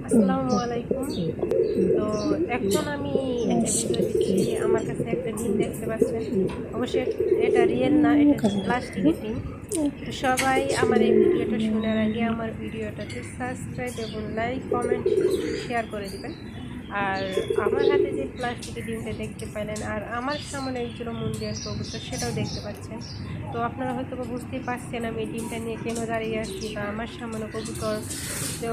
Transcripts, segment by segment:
আসসালামু আলাইকুম। তো এখন আমি একটা ভিডিও দিচ্ছি। আমার কাছে একটা ডিম দেখতে পাচ্ছেন। অবশ্যই এটা রিয়েল না, এটা হচ্ছে প্লাস্টিকের ডিম। তো সবাই আমার এই ভিডিওটা শোনার আগে আমার ভিডিওটাতে সাবস্ক্রাইব এবং লাইক কমেন্ট শেয়ার করে দিবেন। আর আমার হাতে যে প্লাস্টিকের ডিমটা দেখতে পেলেন আর আমার সামনে একজন মুন্ডিয়ার কবুতর সেটাও দেখতে পাচ্ছেন। তো আপনারা হয়তো বুঝতেই পারছেন আমি এই ডিমটা নিয়ে কেন দাঁড়িয়ে আছি বা আমার সামনে কবুতর। তো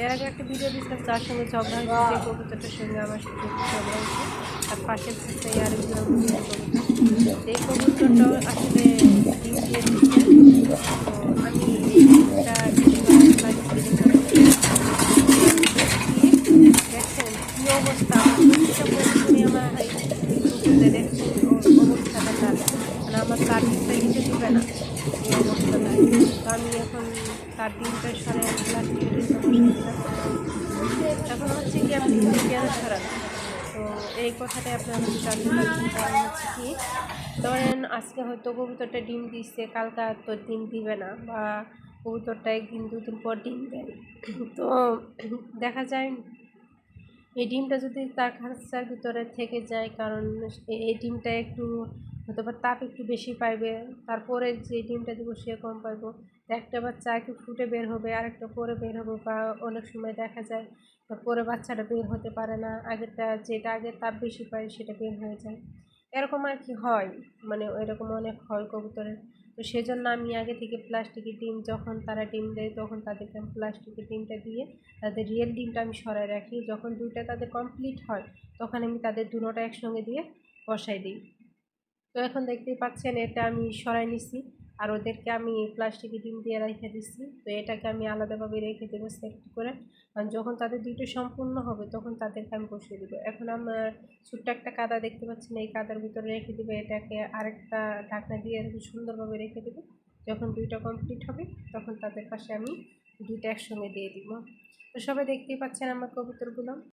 এর আগে একটা ভিডিও দিয়েছিলাম যার সঙ্গে ঝগড়া হয়েছে, যে কবুতরটার সঙ্গে আমার ঝগড়া হয়েছে, আর পাশের সিস্টার আরেকজন মুন্ডিয়ার কবুতর। সেই কবুতরটাও আসলে ডিম দিয়ে দিচ্ছে। তো আমি এই ডিমটা দেখছেন কী অবস্থা, আমার প্রতিটা বছরই আমার এই গ্রুপে দেখছেন অবস্থাটা তার, মানে আমার তার ডিমটা নিতে দিবে না এই অবস্থাটায়। তো আমি এখন তার ডিমটা সরাই, আমি প্লাস্টিকের ডিমটা বসেছিলাম। এখন হচ্ছে কি আমি ডিমটা কেন সরালাম, তো এই কথাটাই আপনারা হয়তো জানতে পারছেন। কারণ হচ্ছে কি, ধরেন আজকে হয়তো কবুতরটা ডিম দিচ্ছে, কালকে তো ডিম দিবে না, বা কবুতরটা একদিন দুদিন পর ডিম দেয়। তো দেখা যায় এই ডিমটা যদি তার খাঁচার ভিতরে থেকে যায়, কারণ এই ডিমটা একটু হয়তো বা তাপ একটু বেশি পাইবে, তারপরে যে ডিমটা দেবো সে কম পাইব। একটা বাচ্চা একটু ফুটে বের হবে, আরেকটা পরে বের হবে, বা অনেক সময় দেখা যায় পরে বাচ্চাটা বের হতে পারে না, আগেরটা যেটা আগে তাপ বেশি পায় সেটা বের হয়ে যায়, এরকম আর কি হয়। মানে এরকম অনেক হয় কবুতরের। তো সেজন্য আমি আগে থেকে প্লাস্টিকের ডিম, যখন তারা ডিম দেয় তখন তাদেরকে আমি প্লাস্টিকের ডিমটা দিয়ে তাদের রিয়েল ডিমটা আমি সরায় রাখি। যখন দুইটা তাদের কমপ্লিট হয় তখন আমি তাদের দুটোটা একসঙ্গে দিয়ে বসাই দিই। তো এখন দেখতেই পাচ্ছেন এটা আমি সরাই নিছি, আর ওদেরকে আমি প্লাস্টিকের ডিম দিয়ে রেখে দিচ্ছি। তো এটাকে আমি আলাদাভাবে রেখে দেবো সেট করে, কারণ যখন তাদের দুইটা সম্পূর্ণ হবে তখন তাদেরকে আমি বসিয়ে দেবো। এখন আমার ছোট্ট একটা কাদা দেখতে পাচ্ছেন, এই কাদার ভিতরে রেখে দেবো এটাকে, আরেকটা ঢাকনা দিয়ে সুন্দরভাবে রেখে দেবো। যখন দুইটা কমপ্লিট হবে তখন তাদের পাশে আমি দুইটা একসঙ্গে দিয়ে দিব। তো সবাই দেখতেই পাচ্ছেন আমার কবুতরগুলো।